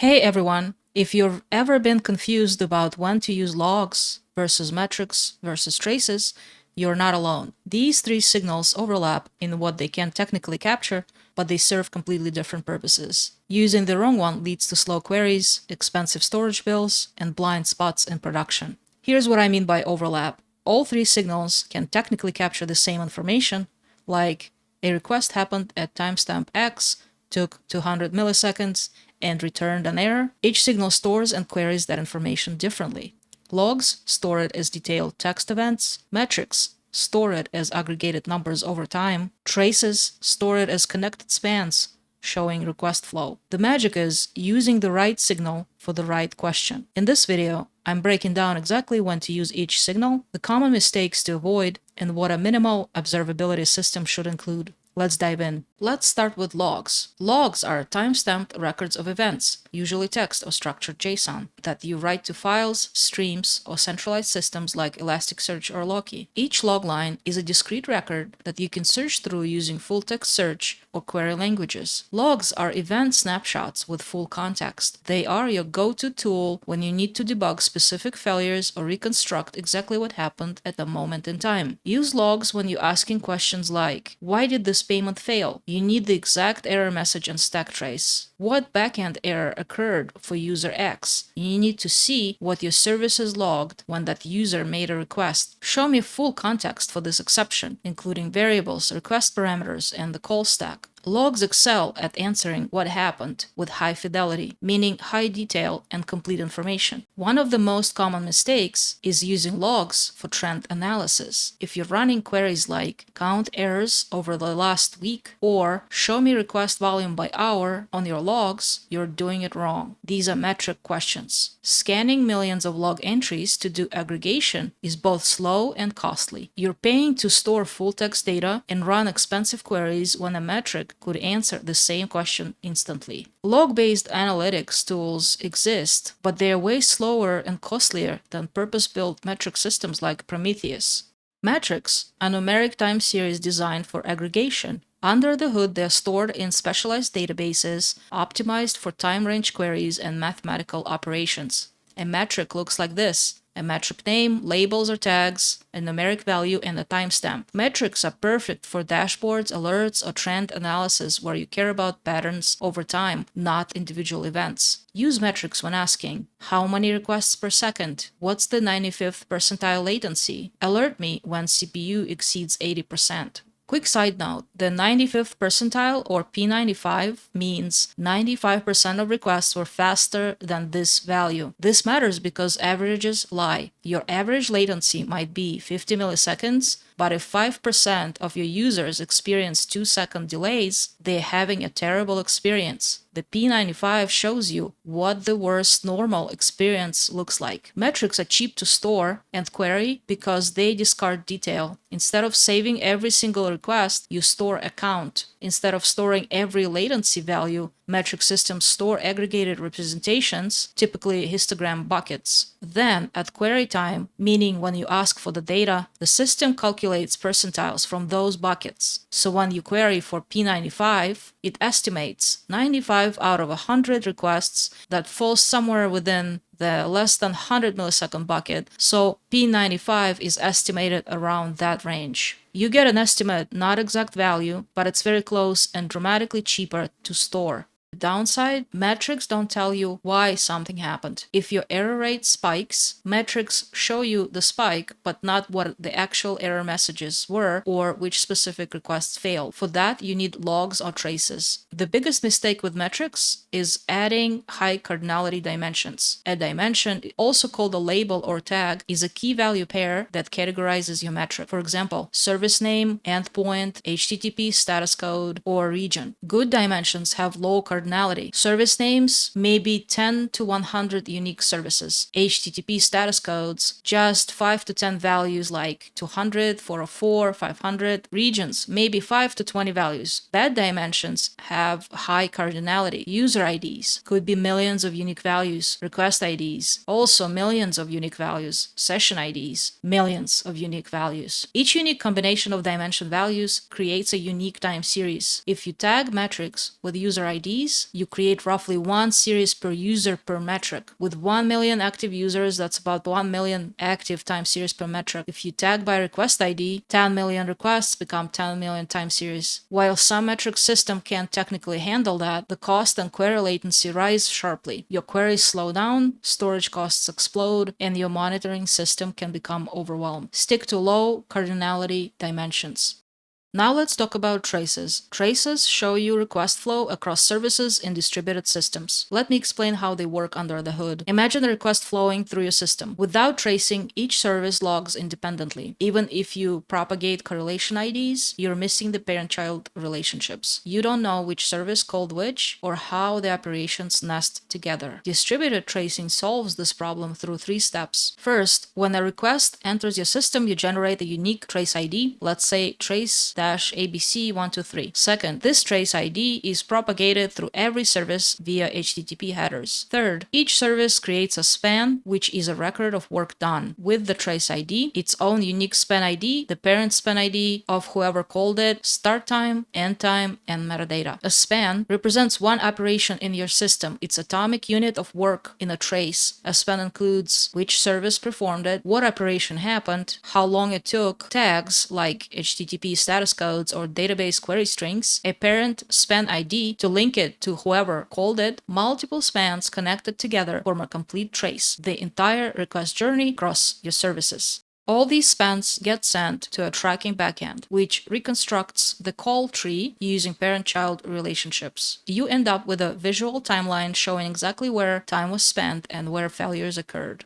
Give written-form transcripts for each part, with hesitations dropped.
Hey everyone, if you've ever been confused about when to use logs versus metrics versus traces, you're not alone. These three signals overlap in what they can technically capture, but they serve completely different purposes. Using the wrong one leads to slow queries, expensive storage bills, and blind spots in production. Here's what I mean by overlap. All three signals can technically capture the same information, like a request happened at timestamp X, took 200 milliseconds, and returned an error. Each signal stores and queries that information differently. Logs store it as detailed text events. Metrics store it as aggregated numbers over time. Traces store it as connected spans, showing request flow. The magic is using the right signal for the right question. In this video, I'm breaking down exactly when to use each signal, the common mistakes to avoid, and what a minimal observability system should include. Let's dive in. Let's start with logs. Logs are timestamped records of events, usually text or structured JSON, that you write to files, streams, or centralized systems like Elasticsearch or Loki. Each log line is a discrete record that you can search through using full-text search or query languages. Logs are event snapshots with full context. They are your go-to tool when you need to debug specific failures or reconstruct exactly what happened at the moment in time. Use logs when you're asking questions like, why did this payment fail? You need the exact error message and stack trace. What backend error occurred for user X? You need to see what your services logged when that user made a request. Show me full context for this exception, including variables, request parameters, and the call stack. Logs excel at answering what happened with high fidelity, meaning high detail and complete information. One of the most common mistakes is using logs for trend analysis. If you're running queries like count errors over the last week or show me request volume by hour on your logs, you're doing it wrong. These are metric questions. Scanning millions of log entries to do aggregation is both slow and costly. You're paying to store full text data and run expensive queries when a metric could answer the same question instantly. Log-based analytics tools exist, but they are way slower and costlier than purpose-built metric systems like Prometheus. Metrics are numeric time series designed for aggregation. Under the hood, they're stored in specialized databases, optimized for time range queries and mathematical operations. A metric looks like this: a metric name, labels or tags, a numeric value, and a timestamp. Metrics are perfect for dashboards, alerts, or trend analysis where you care about patterns over time, not individual events. Use metrics when asking, how many requests per second? What's the 95th percentile latency? Alert me when CPU exceeds 80%. Quick side note, the 95th percentile or P95 means 95% of requests were faster than this value. This matters because averages lie. Your average latency might be 50 milliseconds, but if 5% of your users experience 2-second delays, they're having a terrible experience. The P95 shows you what the worst normal experience looks like. Metrics are cheap to store and query because they discard detail. Instead of saving every single request, you store a count. Instead of storing every latency value, metric systems store aggregated representations, typically histogram buckets. Then, at query time, meaning when you ask for the data, the system calculates percentiles from those buckets. So when you query for P95, it estimates 95 out of 100 requests that fall somewhere within the less than 100 millisecond bucket, so P95 is estimated around that range. You get an estimate, not exact value, but it's very close and dramatically cheaper to store. The downside, metrics don't tell you why something happened. If your error rate spikes, metrics show you the spike, but not what the actual error messages were or which specific requests failed. For that, you need logs or traces. The biggest mistake with metrics is adding high-cardinality dimensions. A dimension, also called a label or tag, is a key value pair that categorizes your metric. For example, service name, endpoint, HTTP status code, or region. Good dimensions have low cardinality. Service names may be 10 to 100 unique services. HTTP status codes, just 5 to 10 values like 200, 404, 500. Regions, maybe 5 to 20 values. Bad dimensions have high cardinality. User IDs could be millions of unique values. Request IDs, also millions of unique values. Session IDs, millions of unique values. Each unique combination of dimension values creates a unique time series. If you tag metrics with user IDs, series, you create roughly 1 series per user per metric. With 1 million active users, that's about 1 million active time series per metric. If you tag by request ID, 10 million requests become 10 million time series. While some metric system can't technically handle that, the cost and query latency rise sharply. Your queries slow down, storage costs explode, and your monitoring system can become overwhelmed. Stick to low cardinality dimensions. Now let's talk about traces. Traces show you request flow across services in distributed systems. Let me explain how they work under the hood. Imagine a request flowing through your system. Without tracing, each service logs independently. Even if you propagate correlation IDs, you're missing the parent-child relationships. You don't know which service called which or how the operations nest together. Distributed tracing solves this problem through 3 steps. First, when a request enters your system, you generate a unique trace ID, let's say trace-abc123. Second, this trace ID is propagated through every service via HTTP headers. Third, each service creates a span, which is a record of work done. With the trace ID, its own unique span ID, the parent span ID of whoever called it, start time, end time, and metadata. A span represents one operation in your system, its atomic unit of work in a trace. A span includes which service performed it, what operation happened, how long it took, tags like HTTP status codes or database query strings, a parent span ID to link it to whoever called it. Multiple spans connected together form a complete trace, the entire request journey across your services. All these spans get sent to a tracking backend, which reconstructs the call tree using parent-child relationships. You end up with a visual timeline showing exactly where time was spent and where failures occurred.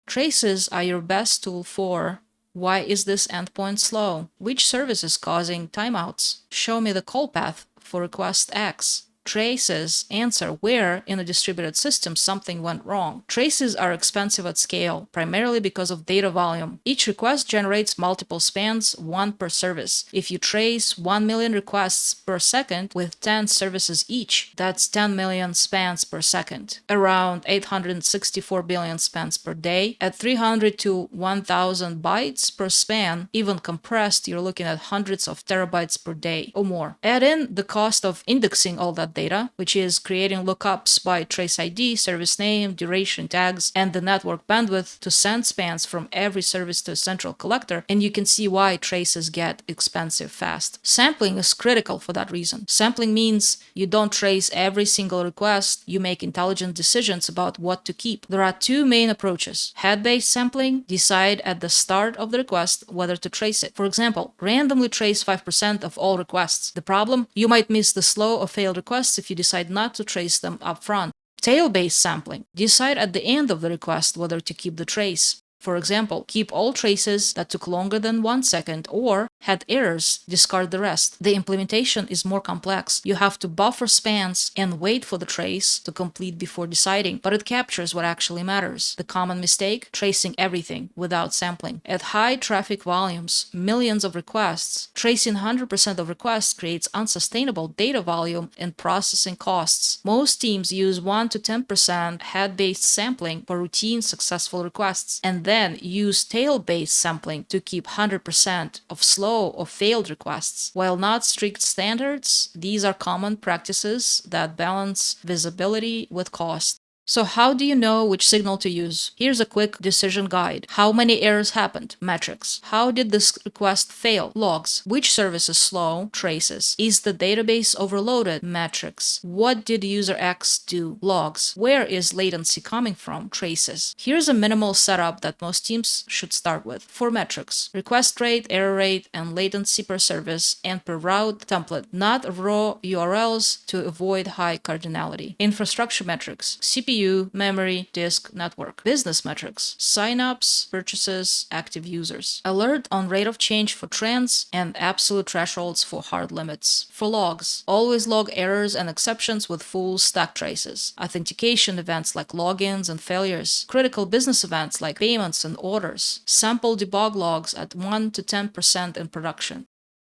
Traces are your best tool for: why is this endpoint slow? Which service is causing timeouts? Show me the call path for request X. Traces answer where in a distributed system something went wrong. Traces are expensive at scale, primarily because of data volume. Each request generates multiple spans, one per service. If you trace 1 million requests per second with 10 services each, that's 10 million spans per second. Around 864 billion spans per day. At 300 to 1000 bytes per span, even compressed, you're looking at hundreds of terabytes per day or more. Add in the cost of indexing all that data, which is creating lookups by trace ID, service name, duration tags, and the network bandwidth to send spans from every service to a central collector, and you can see why traces get expensive fast. Sampling is critical for that reason. Sampling means you don't trace every single request, you make intelligent decisions about what to keep. There are 2 main approaches. Head-based sampling: decide at the start of the request whether to trace it. For example, randomly trace 5% of all requests. The problem? You might miss the slow or failed requests if you decide not to trace them up front. Tail-based sampling: decide at the end of the request whether to keep the trace. For example, keep all traces that took longer than 1 second or had errors, discard the rest. The implementation is more complex. You have to buffer spans and wait for the trace to complete before deciding, but it captures what actually matters. The common mistake: tracing everything without sampling. At high traffic volumes, millions of requests, tracing 100% of requests creates unsustainable data volume and processing costs. Most teams use 1 to 10% head-based sampling for routine successful requests, and then use tail-based sampling to keep 100% of slow or failed requests. While not strict standards, these are common practices that balance visibility with cost. So how do you know which signal to use? Here's a quick decision guide. How many errors happened? Metrics. How did this request fail? Logs. Which service is slow? Traces. Is the database overloaded? Metrics. What did user X do? Logs. Where is latency coming from? Traces. Here's a minimal setup that most teams should start with. 4 metrics: request rate, error rate, and latency per service and per route template, not raw URLs to avoid high cardinality. Infrastructure metrics: CPU, memory, disk, network. Business metrics: signups, purchases, active users. Alert on rate of change for trends and absolute thresholds for hard limits. For logs: always log errors and exceptions with full stack traces. Authentication events like logins and failures. Critical business events like payments and orders. Sample debug logs at 1 to 10% in production.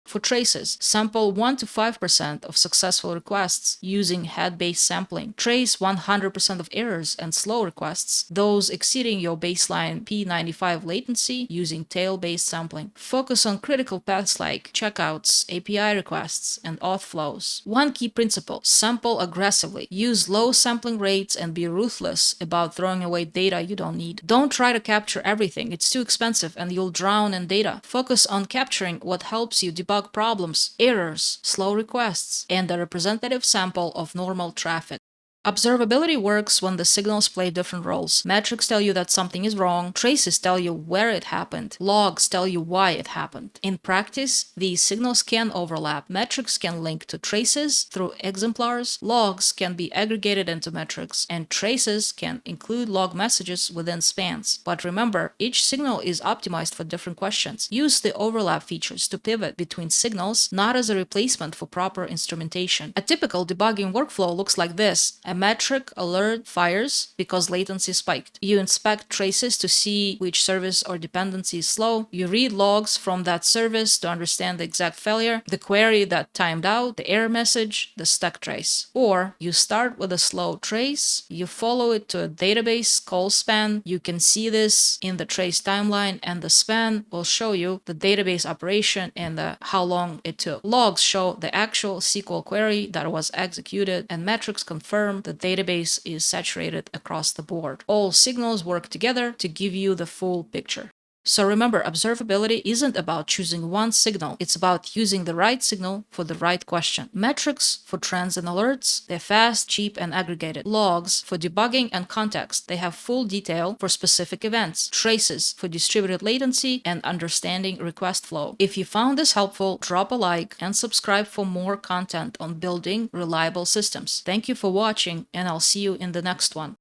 For traces, sample 1 to 5% of successful requests using head-based sampling. Trace 100% of errors and slow requests, those exceeding your baseline P95 latency using tail-based sampling. Focus on critical paths like checkouts, API requests, and auth flows. One key principle: sample aggressively. Use low sampling rates and be ruthless about throwing away data you don't need. Don't try to capture everything, it's too expensive and you'll drown in data. Focus on capturing what helps you debug problems, errors, slow requests, and a representative sample of normal traffic. Observability works when the signals play different roles. Metrics tell you that something is wrong, traces tell you where it happened, logs tell you why it happened. In practice, these signals can overlap. Metrics can link to traces through exemplars, logs can be aggregated into metrics, and traces can include log messages within spans. But remember, each signal is optimized for different questions. Use the overlap features to pivot between signals, not as a replacement for proper instrumentation. A typical debugging workflow looks like this. A metric alert fires because latency spiked. You inspect traces to see which service or dependency is slow. You read logs from that service to understand the exact failure, the query that timed out, the error message, the stuck trace. Or you start with a slow trace, you follow it to a database call span. You can see this in the trace timeline, and the span will show you the database operation and how long it took. Logs show the actual SQL query that was executed, and metrics confirm the database is saturated across the board. All signals work together to give you the full picture. So remember, observability isn't about choosing one signal, it's about using the right signal for the right question. Metrics for trends and alerts, they're fast, cheap, and aggregated. Logs for debugging and context, they have full detail for specific events. Traces for distributed latency and understanding request flow. If you found this helpful, drop a like and subscribe for more content on building reliable systems. Thank you for watching, and I'll see you in the next one.